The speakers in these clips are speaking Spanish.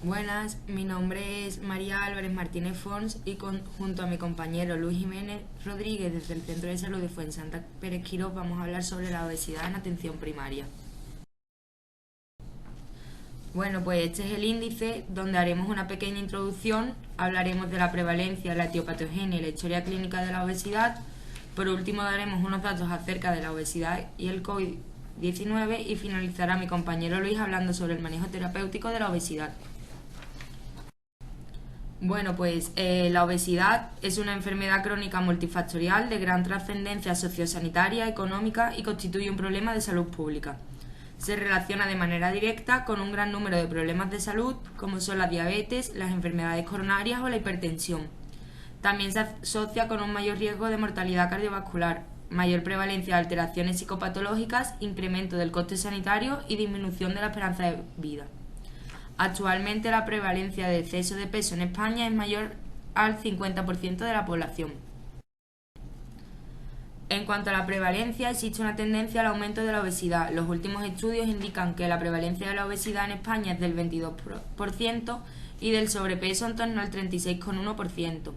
Buenas, mi nombre es María Álvarez Martínez Fons y junto a mi compañero Luis Jiménez Rodríguez desde el Centro de Salud de Fuensanta Pérez Quirós vamos a hablar sobre la obesidad en atención primaria. Bueno, pues este es el índice donde haremos una pequeña introducción, hablaremos de la prevalencia, la etiopatogenia y la historia clínica de la obesidad. Por último daremos unos datos acerca de la obesidad y el COVID-19 y finalizará mi compañero Luis hablando sobre el manejo terapéutico de la obesidad. Bueno, pues la obesidad es una enfermedad crónica multifactorial de gran trascendencia sociosanitaria, económica y constituye un problema de salud pública. Se relaciona de manera directa con un gran número de problemas de salud, como son la diabetes, las enfermedades coronarias o la hipertensión. También se asocia con un mayor riesgo de mortalidad cardiovascular, mayor prevalencia de alteraciones psicopatológicas, incremento del coste sanitario y disminución de la esperanza de vida. Actualmente la prevalencia de exceso de peso en España es mayor al 50% de la población. En cuanto a la prevalencia, existe una tendencia al aumento de la obesidad. Los últimos estudios indican que la prevalencia de la obesidad en España es del 22% y del sobrepeso en torno al 36,1%.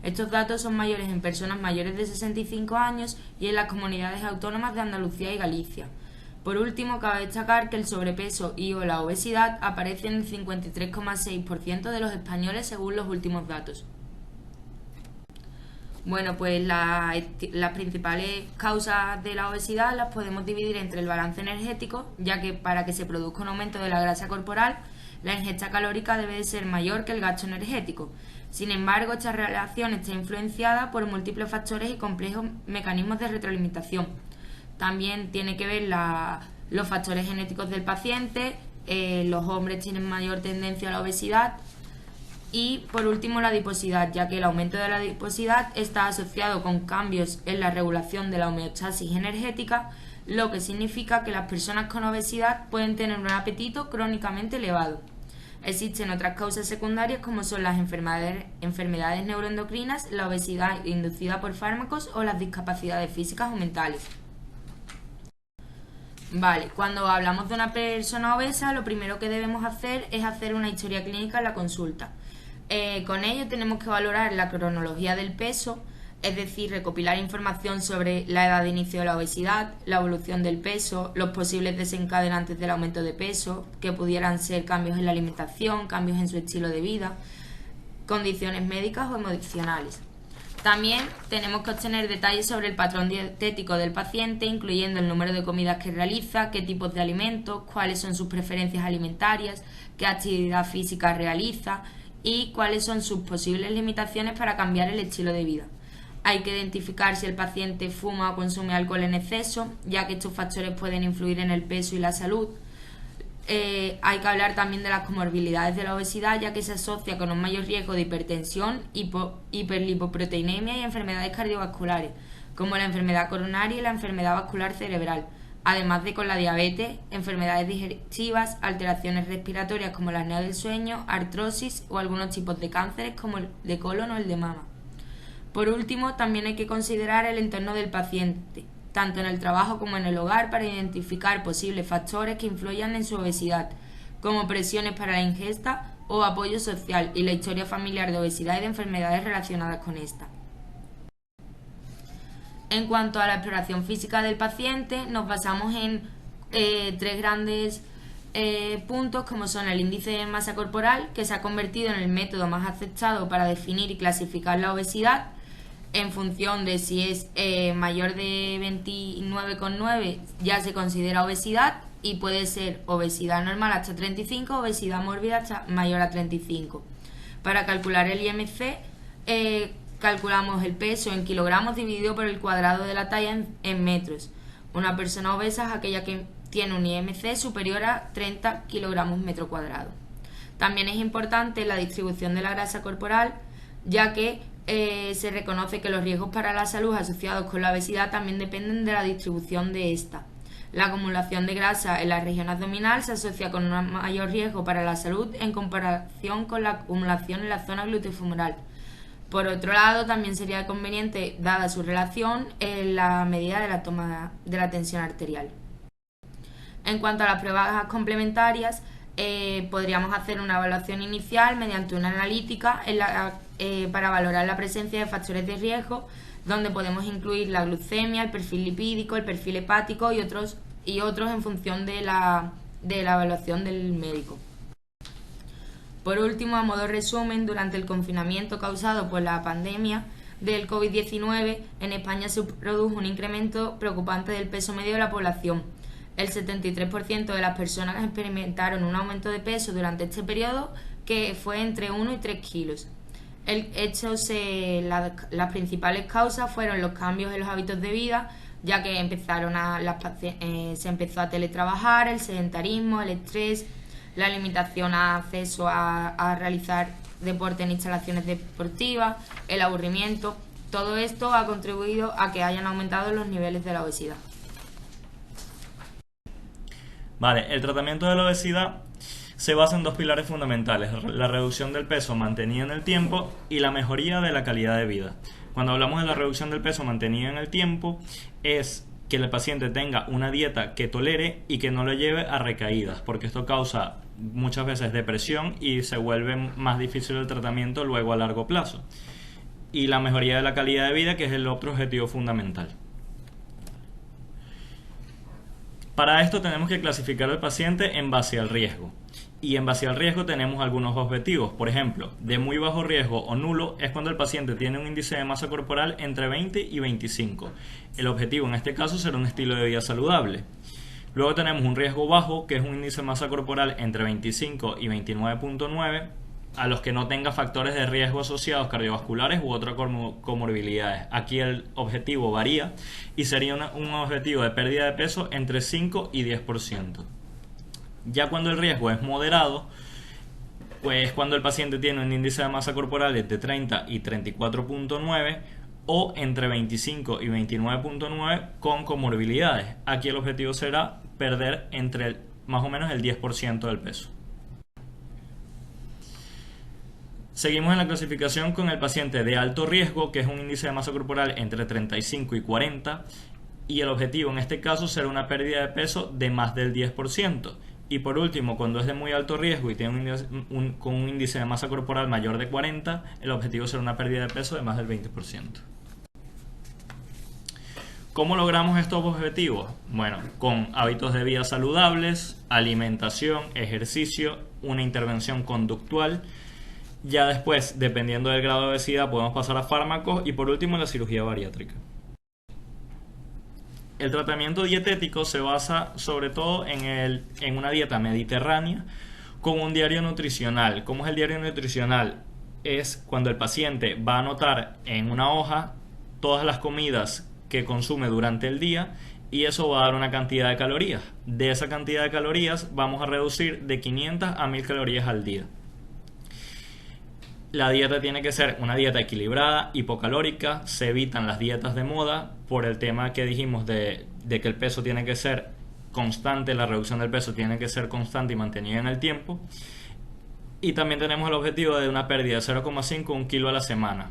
Estos datos son mayores en personas mayores de 65 años y en las comunidades autónomas de Andalucía y Galicia. Por último, cabe destacar que el sobrepeso y/o la obesidad aparecen en el 53,6% de los españoles según los últimos datos. Bueno, pues las principales causas de la obesidad las podemos dividir entre el balance energético, ya que para que se produzca un aumento de la grasa corporal, la ingesta calórica debe de ser mayor que el gasto energético. Sin embargo, esta relación está influenciada por múltiples factores y complejos mecanismos de retroalimentación. También tiene que ver los factores genéticos del paciente, los hombres tienen mayor tendencia a la obesidad y por último la adiposidad, ya que el aumento de la adiposidad está asociado con cambios en la regulación de la homeostasis energética, lo que significa que las personas con obesidad pueden tener un apetito crónicamente elevado. Existen otras causas secundarias como son las enfermedades neuroendocrinas, la obesidad inducida por fármacos o las discapacidades físicas o mentales. Vale, cuando hablamos de una persona obesa, lo primero que debemos hacer es hacer una historia clínica en la consulta. Con ello tenemos que valorar la cronología del peso, es decir, recopilar información sobre la edad de inicio de la obesidad, la evolución del peso, los posibles desencadenantes del aumento de peso, que pudieran ser cambios en la alimentación, cambios en su estilo de vida, condiciones médicas o emocionales. También tenemos que obtener detalles sobre el patrón dietético del paciente, incluyendo el número de comidas que realiza, qué tipos de alimentos, cuáles son sus preferencias alimentarias, qué actividad física realiza y cuáles son sus posibles limitaciones para cambiar el estilo de vida. Hay que identificar si el paciente fuma o consume alcohol en exceso, ya que estos factores pueden influir en el peso y la salud. Hay que hablar también de las comorbilidades de la obesidad, ya que se asocia con un mayor riesgo de hipertensión, hiperlipoproteinemia y enfermedades cardiovasculares, como la enfermedad coronaria y la enfermedad vascular cerebral, además de con la diabetes, enfermedades digestivas, alteraciones respiratorias como la apnea del sueño, artrosis o algunos tipos de cánceres como el de colon o el de mama. Por último, también hay que considerar el entorno del paciente, tanto en el trabajo como en el hogar, para identificar posibles factores que influyan en su obesidad, como presiones para la ingesta o apoyo social y la historia familiar de obesidad y de enfermedades relacionadas con esta. En cuanto a la exploración física del paciente, nos basamos en tres grandes puntos, como son el índice de masa corporal, que se ha convertido en el método más aceptado para definir y clasificar la obesidad, en función de si es mayor de 29,9 ya se considera obesidad y puede ser obesidad normal hasta 35, obesidad mórbida hasta mayor a 35. Para calcular el IMC calculamos el peso en kilogramos dividido por el cuadrado de la talla en metros. Una persona obesa es aquella que tiene un IMC superior a 30 kilogramos metro cuadrado. También es importante la distribución de la grasa corporal, ya que se reconoce que los riesgos para la salud asociados con la obesidad también dependen de la distribución de esta. La acumulación de grasa en la región abdominal se asocia con un mayor riesgo para la salud en comparación con la acumulación en la zona gluteofemoral. Por otro lado, también sería conveniente, dada su relación, la medida de la toma de la tensión arterial. En cuanto a las pruebas complementarias, Podríamos hacer una evaluación inicial mediante una analítica para valorar la presencia de factores de riesgo, donde podemos incluir la glucemia, el perfil lipídico, el perfil hepático y otros en función de la evaluación del médico. Por último, a modo resumen, durante el confinamiento causado por la pandemia del COVID-19, en España se produjo un incremento preocupante del peso medio de la población. El 73% de las personas experimentaron un aumento de peso durante este periodo, que fue entre 1 y 3 kilos. Las principales causas fueron los cambios en los hábitos de vida, ya que se empezó a teletrabajar, el sedentarismo, el estrés, la limitación a acceso a realizar deporte en instalaciones deportivas, el aburrimiento. Todo esto ha contribuido a que hayan aumentado los niveles de la obesidad. Vale, el tratamiento de la obesidad se basa en dos pilares fundamentales: la reducción del peso mantenida en el tiempo y la mejoría de la calidad de vida. Cuando hablamos de la reducción del peso mantenida en el tiempo, es que el paciente tenga una dieta que tolere y que no lo lleve a recaídas, porque esto causa muchas veces depresión y se vuelve más difícil el tratamiento luego a largo plazo. Y la mejoría de la calidad de vida, que es el otro objetivo fundamental. Para esto tenemos que clasificar al paciente en base al riesgo. Y en base al riesgo tenemos algunos objetivos. Por ejemplo, de muy bajo riesgo o nulo es cuando el paciente tiene un índice de masa corporal entre 20 y 25. El objetivo en este caso será un estilo de vida saludable. Luego tenemos un riesgo bajo, que es un índice de masa corporal entre 25 y 29.9, a los que no tenga factores de riesgo asociados cardiovasculares u otras comorbilidades. Aquí el objetivo varía y sería un objetivo de pérdida de peso entre 5 y 10%. Ya cuando el riesgo es moderado, pues cuando el paciente tiene un índice de masa corporal entre 30 y 34.9 o entre 25 y 29.9 con comorbilidades. Aquí el objetivo será perder más o menos el 10% del peso. Seguimos en la clasificación con el paciente de alto riesgo, que es un índice de masa corporal entre 35 y 40, y el objetivo en este caso será una pérdida de peso de más del 10%. Y por último, cuando es de muy alto riesgo y tiene con un índice de masa corporal mayor de 40, el objetivo será una pérdida de peso de más del 20%. ¿Cómo logramos estos objetivos? Bueno, con hábitos de vida saludables, alimentación, ejercicio, una intervención conductual. Ya después, dependiendo del grado de obesidad, podemos pasar a fármacos y por último la cirugía bariátrica. El tratamiento dietético se basa sobre todo en una dieta mediterránea con un diario nutricional. ¿Cómo es el diario nutricional? Es cuando el paciente va a anotar en una hoja todas las comidas que consume durante el día y eso va a dar una cantidad de calorías. De esa cantidad de calorías vamos a reducir de 500 a 1000 calorías al día. La dieta tiene que ser una dieta equilibrada, hipocalórica. Se evitan las dietas de moda por el tema que dijimos de que el peso tiene que ser constante, la reducción del peso tiene que ser constante y mantenida en el tiempo. Y también tenemos el objetivo de una pérdida de 0,5 a 1 kilo a la semana.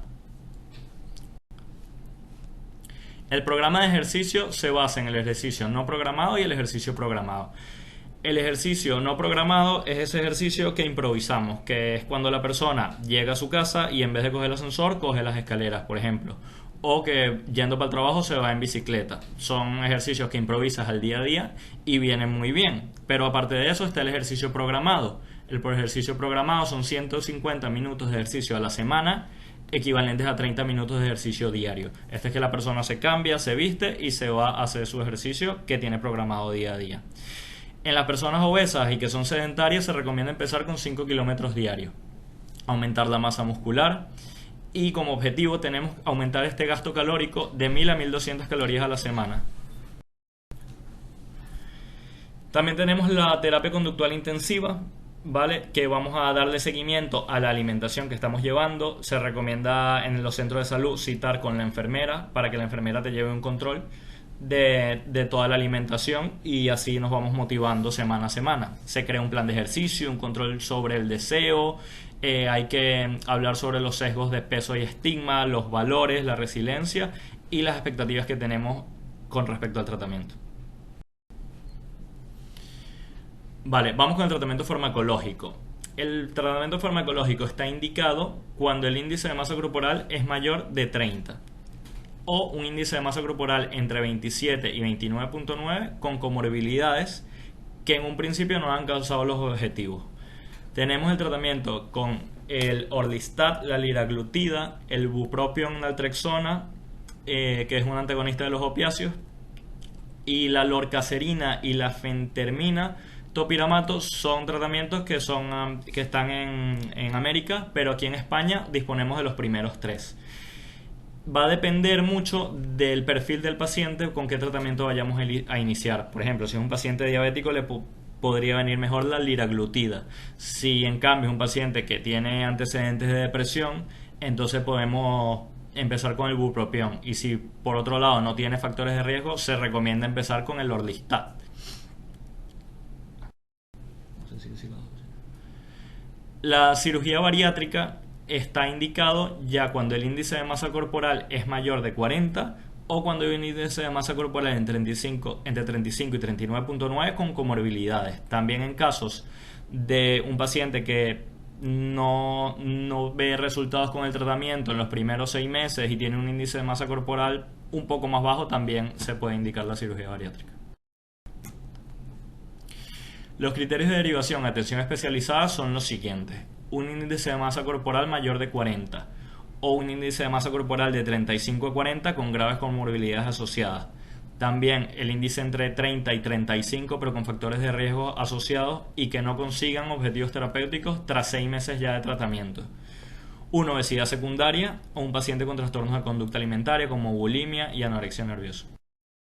El programa de ejercicio se basa en el ejercicio no programado y el ejercicio programado. El ejercicio no programado es ese ejercicio que improvisamos, que es cuando la persona llega a su casa y en vez de coger el ascensor, coge las escaleras, por ejemplo. O que yendo para el trabajo se va en bicicleta. Son ejercicios que improvisas al día a día y vienen muy bien. Pero aparte de eso está el ejercicio programado. El ejercicio programado son 150 minutos de ejercicio a la semana, equivalentes a 30 minutos de ejercicio diario. Este es que la persona se cambia, se viste y se va a hacer su ejercicio que tiene programado día a día. En las personas obesas y que son sedentarias se recomienda empezar con 5 kilómetros diarios, aumentar la masa muscular y como objetivo tenemos aumentar este gasto calórico de 1000 a 1200 calorías a la semana. También tenemos la terapia conductual intensiva, ¿vale? Que vamos a darle seguimiento a la alimentación que estamos llevando. Se recomienda en los centros de salud citar con la enfermera para que la enfermera te lleve un control de toda la alimentación y así nos vamos motivando semana a semana. Se crea un plan de ejercicio, un control sobre el deseo, hay que hablar sobre los sesgos de peso y estigma, los valores, la resiliencia y las expectativas que tenemos con respecto al tratamiento. Vale, vamos con el tratamiento farmacológico. El tratamiento farmacológico está indicado cuando el índice de masa corporal es mayor de 30 o un índice de masa corporal entre 27 y 29.9 con comorbilidades que en un principio no han causado los objetivos. Tenemos el tratamiento con el Orlistat, la liraglutida, el bupropion, naltrexona, que es un antagonista de los opiáceos, y la lorcacerina y la fentermina topiramato son tratamientos que están en América, pero aquí en España disponemos de los primeros 3. Va a depender mucho del perfil del paciente con qué tratamiento vayamos a iniciar. Por ejemplo, si es un paciente diabético podría venir mejor la liraglutida. Si en cambio es un paciente que tiene antecedentes de depresión, entonces podemos empezar con el bupropión. Y si por otro lado no tiene factores de riesgo, se recomienda empezar con el Orlistat. La cirugía bariátrica está indicado ya cuando el índice de masa corporal es mayor de 40 o cuando hay un índice de masa corporal entre 35 y 39.9 con comorbilidades. También en casos de un paciente que no ve resultados con el tratamiento en los primeros 6 meses y tiene un índice de masa corporal un poco más bajo, también se puede indicar la cirugía bariátrica. Los criterios de derivación a atención especializada son los siguientes: un índice de masa corporal mayor de 40 o un índice de masa corporal de 35 a 40 con graves comorbilidades asociadas. También el índice entre 30 y 35 pero con factores de riesgo asociados y que no consigan objetivos terapéuticos tras 6 meses ya de tratamiento. Una obesidad secundaria o un paciente con trastornos de conducta alimentaria como bulimia y anorexia nerviosa.